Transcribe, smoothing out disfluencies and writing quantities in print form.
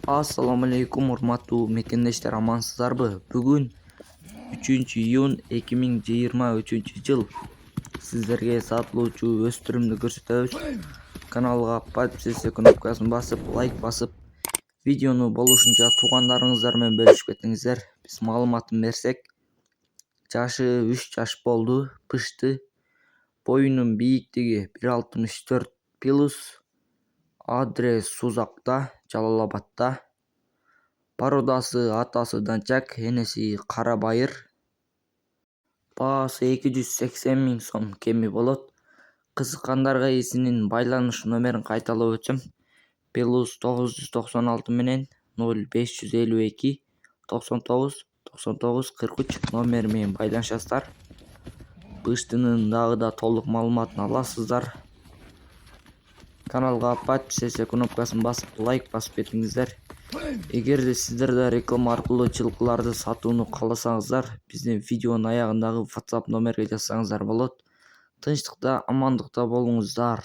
Assalamu alaikum урматтуу мекендештер, амансыздарбы? Бүгүн 3-iyun 2023-жыл сиздерге сатылуучу өстүрүмдү көрсөтөбүз. Каналга подписаться кнопкасын басып, лайк басып, видеону болушунча туугандарыңыздар менен бөлүшүп кетиңиздер. Биз маалыматын берсек, жашы 3 жаш болду, пышты, боюнун бийиктиги 1.64+, адрес Сузакта, Жалал-Абадта. Пародасы атасы данчак, энеси кара байыр. Баасы 280 000 сом кеми болот. Кызыккандарга ээсинин байланыш номерин кайталап өтсөм, +996 менен 0552 99 99 43 номери менен байланышасыздар. Пыштынын дагы да толук маалыматын аласыздар. Каналга подписаться кнопкасын басып, лайк басып кетиңиздер. Эгерде сиздер да реклама аркылуу жылкыларды сатууну кааласаңыздар, биздин видеонун аягындагы WhatsApp номерге жазсаңыздар болот. Тынчтыкта, амандыкта болуңуздар.